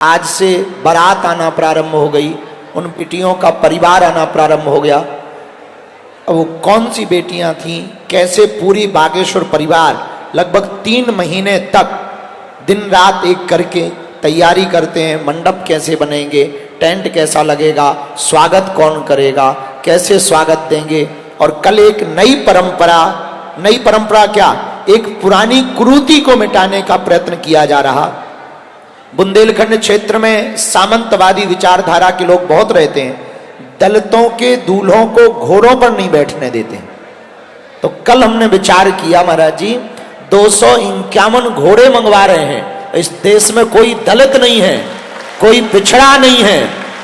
आज से बारात आना प्रारंभ हो गई, उन बेटियों का परिवार आना प्रारंभ हो गया। अब वो कौन सी बेटियां थीं, कैसे पूरी बागेश्वर परिवार लगभग 3 महीने तक दिन रात एक करके तैयारी करते हैं। मंडप कैसे बनेंगे, टेंट कैसा लगेगा, स्वागत कौन करेगा, कैसे स्वागत देंगे। और कल एक नई परंपरा क्या, एक पुरानी कुरीति को मिटाने का प्रयत्न किया जा रहा। बुंदेलखंड क्षेत्र में सामंतवादी विचारधारा के लोग बहुत रहते हैं, दलितों के दूल्हों को घोड़ों पर नहीं बैठने देते। तो कल हमने विचार किया, महाराज जी 251 घोड़े मंगवा रहे हैं। इस देश में कोई दलित नहीं है, कोई पिछड़ा नहीं है,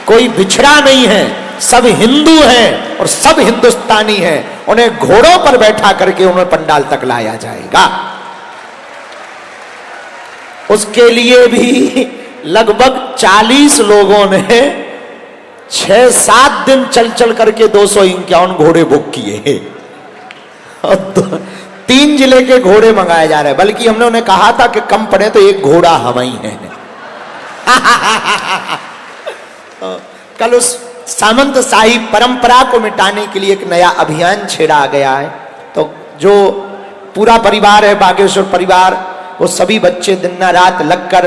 कोई बिछड़ा नहीं है, सब हिंदू हैं और सब हिंदुस्तानी हैं। उन्हें घोड़ों पर बैठा करके उन्हें पंडाल तक लाया जाएगा। उसके लिए भी लगभग 40 लोगों ने 6-7 दिन चल करके 251 घोड़े बुक किए और 3 जिले के घोड़े मंगाए जा रहे हैं। बल्कि हमने उन्हें कहा था कि कम पड़े तो एक घोड़ा हम ही है। कल उस सामंत शाही परंपरा को मिटाने के लिए एक नया अभियान छेड़ा गया है। तो जो पूरा परिवार है, बागेश्वर परिवार, वो सभी बच्चे दिन रात लगकर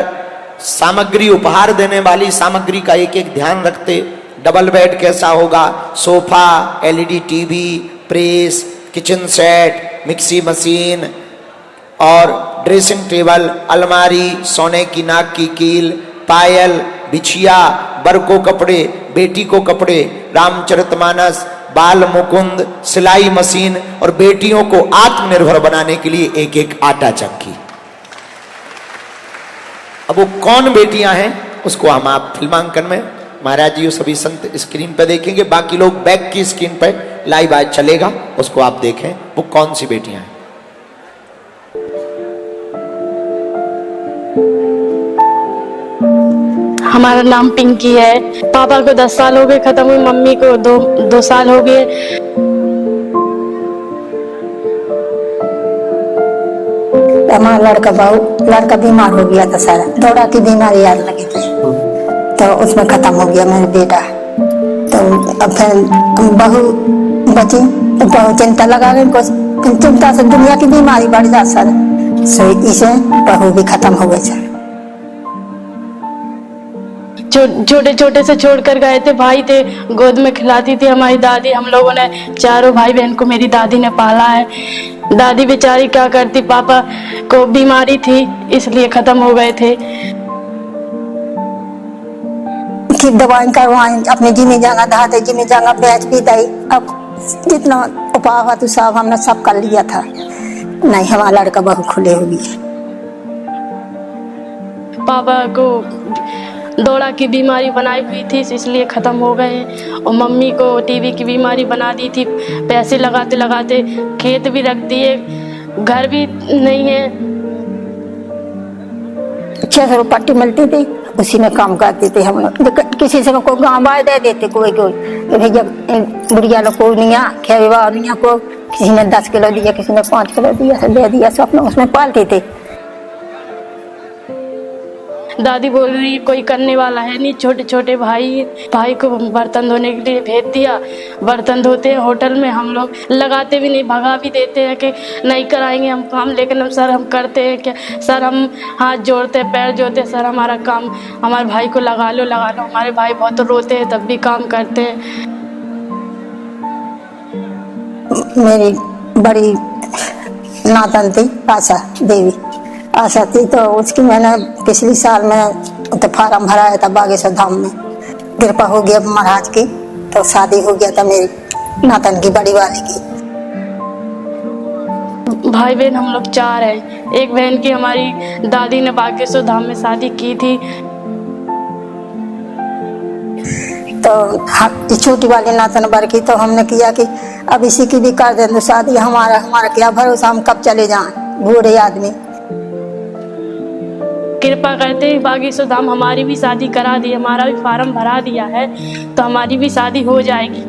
सामग्री, उपहार देने वाली सामग्री का एक एक ध्यान रखते। डबल बेड कैसा होगा, sofa, LED TV, press, kitchen set, mixie machine और ड्रेसिंग टेबल, अलमारी, सोने की नाक की कील, पायल, बिछिया, बर को कपड़े, बेटी को कपड़े, रामचरितमानस, बाल मुकुंद, सिलाई मशीन और बेटियों को आत्मनिर्भर बनाने के लिए एक एक आटा चक्की। अब वो कौन बेटियां हैं उसको हम आप फिल्मांकन में महाराज जी सभी संत स्क्रीन पर देखेंगे। बाकी लोग बैक की स्क्रीन पर लाइव आज चलेगा, उसको आप देखें वो कौन सी बेटियां हैं। हमारा नाम पिंकी है। पापा को 10 साल हो गए खत्म हुए, मम्मी को 2 साल हो गए। हमारा लड़का बीमार हो गया था, सारा दौरा की बीमारी आने लगी थी, तो उसमें खत्म हो गया मेरा बेटा। तो अब फिर बहू बची, तो बहुत चिंता लगा गई, कुछ चिंता से दुनिया की बीमारी बढ़ जा सर, सो इसे बहू भी खत्म हो गई सर। छोटे छोटे से छोड़ कर गए थे, भाई थे, गोद में खिलाती थी हमारी दादी। हम लोगों ने चारों भाई बहन को मेरी दादी ने पाला है। दादी बेचारी क्या करती, पापा को बीमारी थी इसलिए खत्म हो गए थे। दवाई करवाएं, अपने जिम्मे जाना धाते, जिम्मे जाना बेच भी दई। अब जितना उपाय हुआ तो सब हमने सब कर लिया था, नहीं हमारा लड़का बहुत खुले हो गया। पापा को दौरा की बीमारी बनाई हुई थी इसलिए ख़त्म हो गए, और मम्मी को टीबी की बीमारी बना दी थी। पैसे लगाते लगाते खेत भी रख दिए, घर भी नहीं है। 600 रुपये पट्टी मिलती थी, उसी में काम करते थे हम लोग। किसी से कोई गाँव बाय दे देते, कोई भैया बुढ़िया लोग को नहीं खेवा को, किसी ने 10 किलो दिया, किसी ने 5 किलो दिया, दे दिया, सब लोग उसमें पालते थे। दादी बोल रही कोई करने वाला है नहीं। छोटे छोटे भाई को बर्तन धोने के लिए भेज दिया, बर्तन धोते हैं होटल में। हम लोग लगाते भी नहीं, भगा भी देते हैं कि नहीं कराएंगे हम काम, लेकिन हम सर हम करते हैं क्या सर, हम हाथ जोड़ते पैर जोड़ते, सर हमारा काम, हमारे भाई को लगा लो। हमारे भाई बहुत रोते हैं तब भी काम करते हैं। मेरी बड़ी नातन थी आशा थी, तो उसकी मैंने पिछली साल में तो फार्म भराया था बागेश्वर धाम में। कृपा हो गया महाराज की, तो शादी हो गया था मेरी नातन की, बड़ी वाली की। भाई बहन हम लोग 4 हैं। एक बहन की हमारी दादी ने बागेश्वर धाम में शादी की थी। तो छोटी वाली नातन बर की, तो हमने किया कि अब इसी की भी कर दें शादी। हमारा क्या भरोसा, हम कब चले जाएं, बूढ़े आदमी। कृपा करते ही बागेश्वर धाम हमारी भी शादी करा दी, हमारा भी फार्म भरा दिया है, तो हमारी भी शादी हो जाएगी।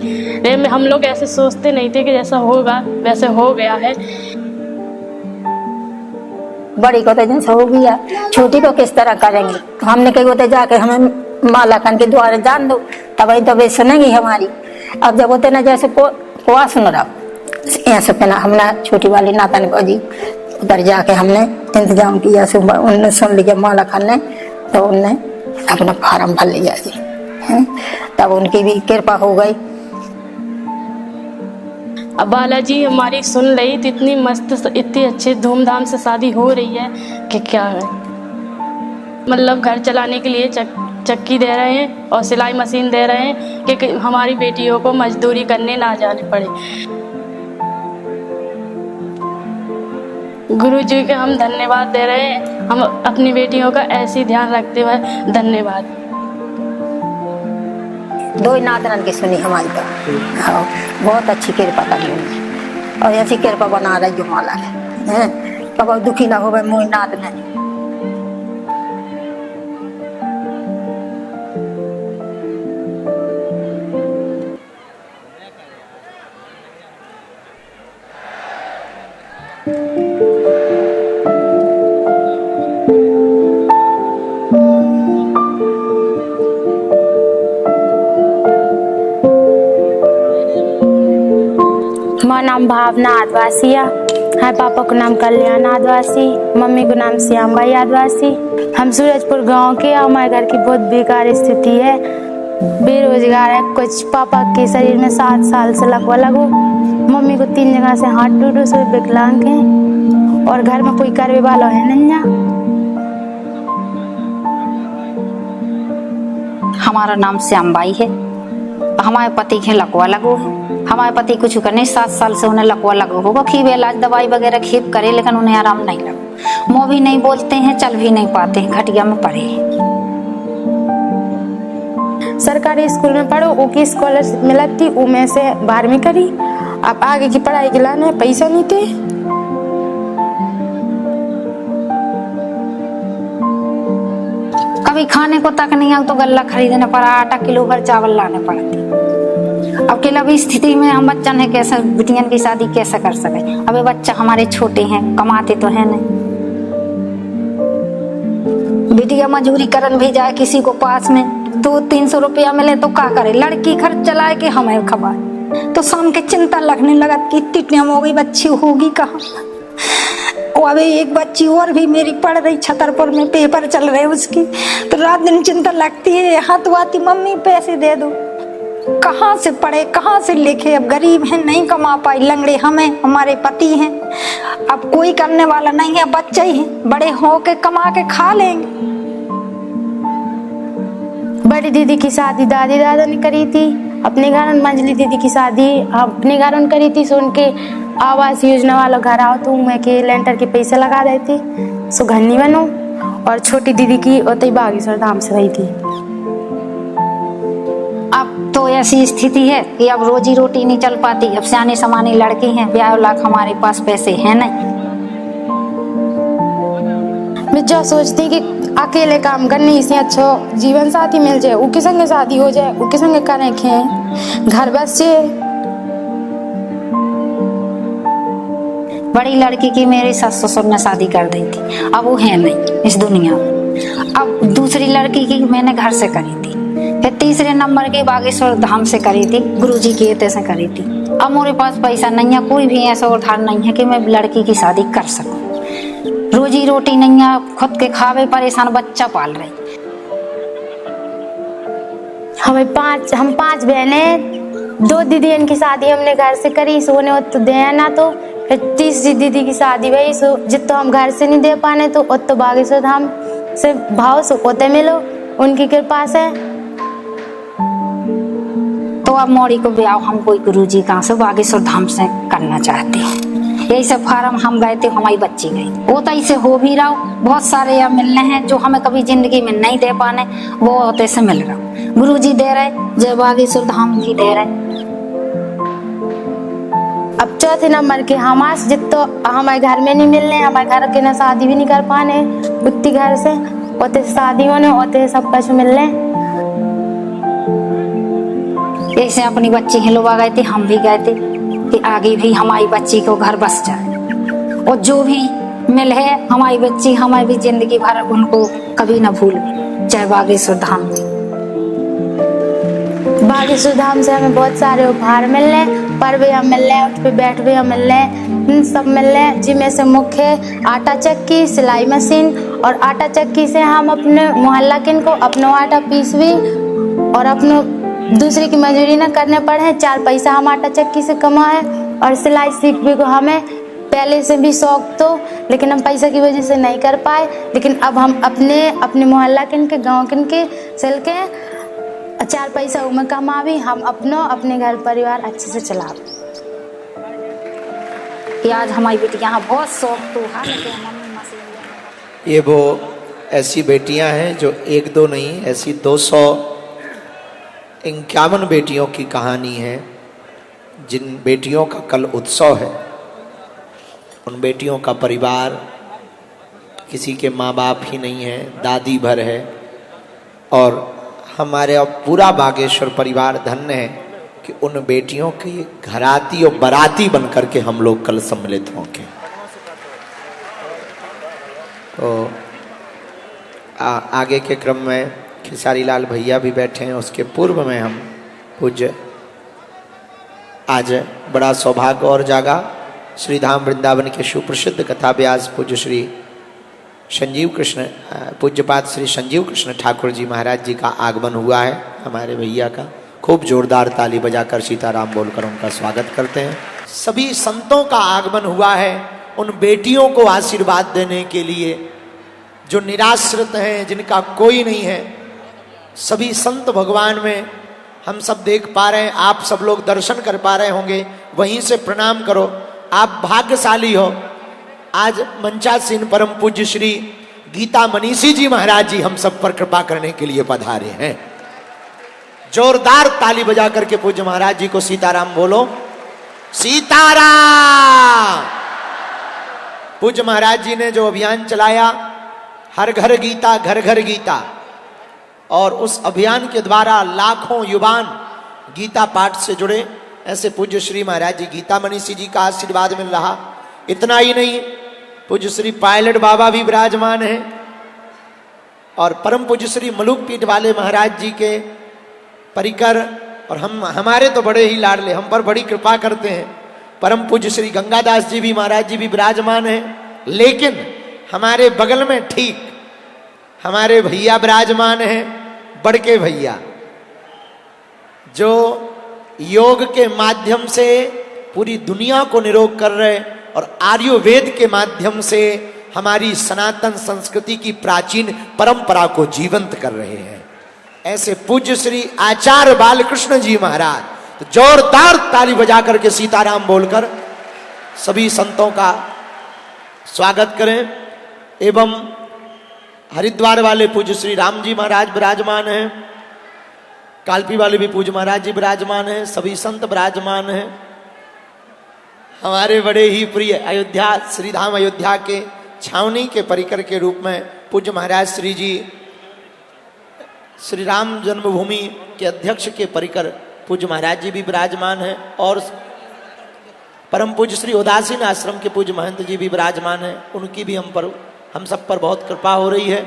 लेकिन हम लोग ऐसे सोचते नहीं थे कि जैसा होगा वैसे हो गया है। बड़ी को तो जैसे हो गया, छोटी को किस तरह करेंगे। तो हमने कही होते जाके हमें माला खान के द्वारा जान दो, तब ही तो वे सुनेंगी हमारी। अब जब होते ना जैसे को सुन रहा ऐसे पे ना हमने छोटी वाली नातन को जी उधर जाके हमने इंतजाम किया, सुबह उनने सुन लिया माला खान ने, तो उनने अपना फार्म भर लिया जी है, तब उनकी भी कृपा हो गई। अब बालाजी हमारी सुन रही तो इतनी मस्त, इतनी अच्छे धूमधाम से शादी हो रही है कि क्या है। मतलब घर चलाने के लिए चक्की दे रहे हैं और सिलाई मशीन दे रहे हैं कि हमारी बेटियों को मजदूरी करने ना जाने पड़े। गुरु जी के हम धन्यवाद दे रहे हैं, हम अपनी बेटियों का ऐसे ही ध्यान रखते हुए धन्यवाद। दो ही नातन की सुनी हमारी तो, हाँ बहुत अच्छी कृपा करी उन्होंने और ऐसी कृपा बना रही माला है, कब दुखी ना हो गए मोह नात ने। हमारा नाम भावना आदिवासी है, पापा को नाम कल्याण आदिवासी, मम्मी को नाम श्यामबाई आदिवासी। हम सूरजपुर गांव के, हमारे घर की बहुत बेकार स्थिति है, बेरोजगार है। कुछ पापा के शरीर में 7 साल से लकवा लगो, मम्मी को 3 जगह से हाथ टूटो, सब विकलांग हैं और घर में कोई करवे वाला है नहीं। हमारा नाम श्यामबाई है, हमारे पति के लकवा लगो है। हमारे पति कुछ करने 7 साल से उन्हें लकवा लगो होगा, खीब इलाज दवाई वगैरह खीब करे, लेकिन उन्हें आराम नहीं लगा। मुँह भी नहीं बोलते हैं, चल भी नहीं पाते हैं, खटिया में पड़े हैं। सरकारी स्कूल में पढ़ो, उनकी स्कॉलरशिप मिला थी, उनमें से 12वीं करी। अब आगे की पढ़ाई के लाने पैसा नहीं थे। कभी खाने को तक नहीं आया तो गल्ला खरीदना पड़ा, आटा किलो भर चावल लाने पड़ते। अब के लवी स्थिति में हम बच्चा ने कैसे बिटियन की शादी कैसे कर सके। अब बच्चा हमारे छोटे हैं, कमाते तो है नहीं। बिटिया मजूरी करन भी जाए किसी को पास में 200-300 रुपया मिले तो क्या करे, लड़की खर्च चलाए के हमें खबर। तो शाम के चिंता लगने लगा कि इतनी टाइम हो गई, बच्ची होगी कहाँ। और अभी एक बच्ची और भी मेरी पढ़ रही छतरपुर में, पेपर चल रहे उसकी, तो रात दिन चिंता लगती है। यहाँ तो आती मम्मी पैसे दे दो, कहाँ से पढ़े कहाँ से लिखे। अब गरीब हैं, नहीं कमा पाई, लंगड़े हमें, हमारे पति हैं, अब कोई करने वाला नहीं है, बच्चे ही हैं, बड़े हो के कमा के खा लेंगे। बड़ी दीदी की शादी दादी दादा ने करी थी अपने घर, मंजली दीदी की शादी अपने घर उन करी थी। सो उनके आवास योजना वाला घर आओ तो मैं के लेंटर के पैसे लगा देती, सो घर नहीं बनो। और छोटी दीदी की ओतई बागेश्वर धाम से रही थी। अब तो ऐसी स्थिति है कि अब रोजी रोटी नहीं चल पाती। अब सियाने समाने लड़के हैं, ब्याह लाख हमारे पास पैसे हैं नहीं। मैं जो सोचती कि अकेले काम करने से अच्छा जीवन साथी मिल जाए, उनके संगे शादी हो जाए, उनके संगे करें खें, घर बस से। बड़ी लड़की की मेरे सास ससुर ने शादी कर दी थी, अब वो है नहीं इस दुनिया में। अब दूसरी लड़की की मैंने घर से करी थी, फिर तीसरे नंबर की बागेश्वर धाम से करी थी, गुरुजी के एते से करी थी। अब मेरे पास पैसा नहीं है, कोई भी ऐसा उधार नहीं है कि मैं लड़की की शादी कर सकूं। रोजी रोटी नहीं है, खुद के खावे परेशान, बच्चा पाल रही। हम 5 बहनें, 2 दीदी इनकी शादी हमने घर से करी, सोने तो दे ना। तो फिर तीसरी दीदी की शादी भई, सो जितो हम घर से नहीं दे पाने तो उतो बागेश्वर धाम से भाव से ओते मिलो, उनकी कृपा से। तो अब मोड़ी को ब्याह हम कोई गुरुजी कहाँ से बागेश्वर धाम से करना चाहते हैं। यही सब फार्म हम गए थे, हमारी बच्ची गई, वो तो ऐसे हो भी रहा। बहुत सारे यहाँ मिलने हैं जो हमें कभी जिंदगी में नहीं दे पाने, वो होते से मिल रहा। गुरुजी दे रहे, जय बागेश्वर धाम भी दे रहे। अब चौथे नंबर के हमारे जितो हमारे घर में नहीं मिलने, हमारे घर के ना शादी भी नहीं कर पाने, उतनी घर से होते शादी होने होते सब कुछ मिलने। ऐसे अपनी बच्ची हिलवा गए थे, हम भी गए थे कि आगे भी हमारी बच्ची को घर बस जाए। और जो भी मिल है हमारी बच्ची, हमारी भी जिंदगी भर उनको कभी ना भूल। जय बागेश्वर धाम। बागेश्वर धाम से हमें बहुत सारे उपहार मिल रहे हैं, पर भी हम मिल रहे हैं, उठ पे बैठ भी हम मिल रहे हैं, सब मिल रहे हैं, जिनमें से मुख्य आटा चक्की, सिलाई मशीन। और आटा चक्की से हम अपने मोहल्ला किन को अपना आटा पीस भी और अपने दूसरे की मजदूरी न करने पड़े, 4 पैसा हम आटा चक्की से कमाए। और सिलाई सीख भी को हमें पहले से भी शौक तो, लेकिन हम पैसा की वजह से नहीं कर पाए, लेकिन अब हम अपने मोहल्ला किन के, गाँव किन के सिल के 4 पैसा उमें कमा भी हम अपने घर परिवार अच्छे से चला। आज हमारी बेटी यहाँ बहुत शौक तो है, लेकिन मम्मी मशीन। ये वो ऐसी बेटियां हैं जो 1-2 नहीं, ऐसी 251 बेटियों की कहानी है, जिन बेटियों का कल उत्सव है। उन बेटियों का परिवार, किसी के माँ बाप ही नहीं है, दादी भर है। और हमारे अब पूरा बागेश्वर परिवार धन्य है कि उन बेटियों की घराती और बाराती बन करके हम लोग कल सम्मिलित होंगे। तो आगे के क्रम में खेसारी लाल भैया भी बैठे हैं, उसके पूर्व में हम पूज्य, आज बड़ा सौभाग्य और जागा, श्री धाम वृंदावन के सुप्रसिद्ध कथा व्यास पूज्य श्री संजीव कृष्ण, पूज्यपाद श्री संजीव कृष्ण ठाकुर जी महाराज जी का आगमन हुआ है। हमारे भैया का खूब जोरदार ताली बजाकर सीताराम बोलकर उनका स्वागत करते हैं। सभी संतों का आगमन हुआ है उन बेटियों को आशीर्वाद देने के लिए जो निराश्रित हैं, जिनका कोई नहीं है। सभी संत भगवान में हम सब देख पा रहे हैं, आप सब लोग दर्शन कर पा रहे होंगे, वहीं से प्रणाम करो। आप भाग्यशाली हो। आज मंचासीन परम पूज्य श्री गीता मनीषी जी महाराज जी हम सब पर कृपा करने के लिए पधारे हैं। जोरदार ताली बजा करके पूज्य महाराज जी को सीताराम बोलो। सीताराम। पूज्य महाराज जी ने जो अभियान चलाया, हर घर गीता घर घर गीता, और उस अभियान के द्वारा लाखों युवान गीता पाठ से जुड़े। ऐसे पूज्य श्री महाराज जी गीता मनीषी जी का आशीर्वाद मिल रहा। इतना ही नहीं, पूज्य श्री पायलट बाबा भी विराजमान हैं, और परम पूज्य श्री मलुक पीठ वाले महाराज जी के परिकर, और हमारे तो बड़े ही लाडले, हम पर बड़ी कृपा करते हैं, परम पूज्य श्री गंगादास जी भी महाराज जी भी विराजमान हैं। लेकिन हमारे बगल में ठीक हमारे भैया विराजमान हैं, बड़के भैया, जो योग के माध्यम से पूरी दुनिया को निरोग कर रहे और आयुर्वेद के माध्यम से हमारी सनातन संस्कृति की प्राचीन परंपरा को जीवंत कर रहे हैं। ऐसे पूज्य श्री आचार्य बालकृष्ण जी महाराज, तो जोरदार ताली बजा करके सीताराम बोलकर सभी संतों का स्वागत करें। एवं हरिद्वार वाले पूज्य श्री राम जी महाराज विराजमान हैं, कालपी वाले भी पूज्य महाराज जी विराजमान हैं, सभी संत विराजमान हैं। हमारे बड़े ही प्रिय अयोध्या, श्री धाम अयोध्या के छावनी के परिकर के रूप में पूज्य महाराज श्री जी श्री राम जन्मभूमि के अध्यक्ष के परिकर पूज्य महाराज जी भी विराजमान हैं, और परम पूज्य श्री उदासीन आश्रम के पूज्य महंत जी भी विराजमान हैं। उनकी भी हम सब पर बहुत कृपा हो रही है।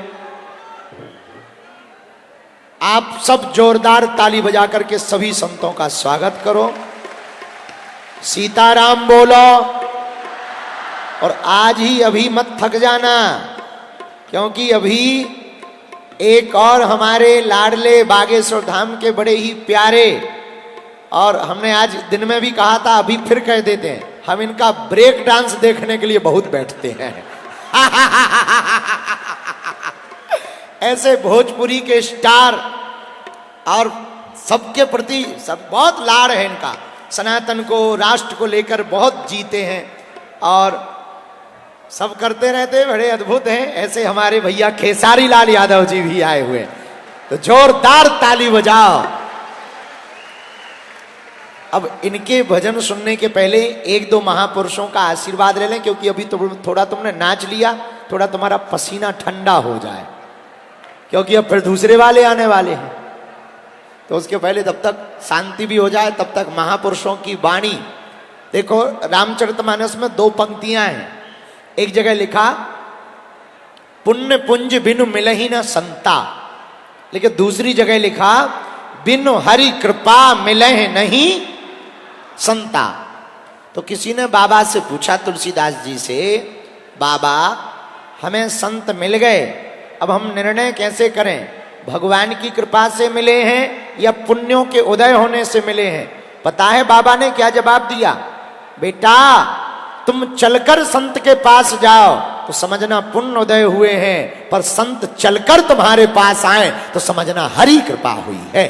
आप सब जोरदार ताली बजा करके सभी संतों का स्वागत करो। सीताराम बोलो। और आज ही अभी मत थक जाना, क्योंकि अभी एक और हमारे लाडले बागेश्वर धाम के बड़े ही प्यारे, और हमने आज दिन में भी कहा था, अभी फिर कह देते हैं, हम इनका ब्रेक डांस देखने के लिए बहुत बैठते हैं। ऐसे भोजपुरी के स्टार, और सबके प्रति सब बहुत लाड़ है इनका, सनातन को राष्ट्र को लेकर बहुत जीते हैं और सब करते रहते हैं, बड़े अद्भुत हैं। ऐसे हमारे भैया खेसारी लाल यादव जी भी आए हुए, तो जोरदार ताली बजाओ। अब इनके भजन सुनने के पहले 1-2 महापुरुषों का आशीर्वाद ले लें, क्योंकि अभी तो थोड़ा तुमने नाच लिया, थोड़ा तुम्हारा पसीना ठंडा हो जाए, क्योंकि अब फिर दूसरे वाले आने वाले हैं। तो उसके पहले तब तक शांति भी हो जाए, तब तक महापुरुषों की वाणी देखो। रामचरितमानस में 2 पंक्तियां हैं, एक जगह लिखा पुण्य पुंज बिनु मिलहि न संता, लेकिन दूसरी जगह लिखा बिनु हरि कृपा मिलहि नहीं संता। तो किसी ने बाबा से पूछा, तुलसीदास जी से, बाबा हमें संत मिल गए, अब हम निर्णय कैसे करें, भगवान की कृपा से मिले हैं या पुण्यों के उदय होने से मिले हैं? पता है बाबा ने क्या जवाब दिया? बेटा तुम चलकर संत के पास जाओ तो समझना पुण्य उदय हुए हैं, पर संत चलकर तुम्हारे पास आए तो समझना हरि कृपा हुई है।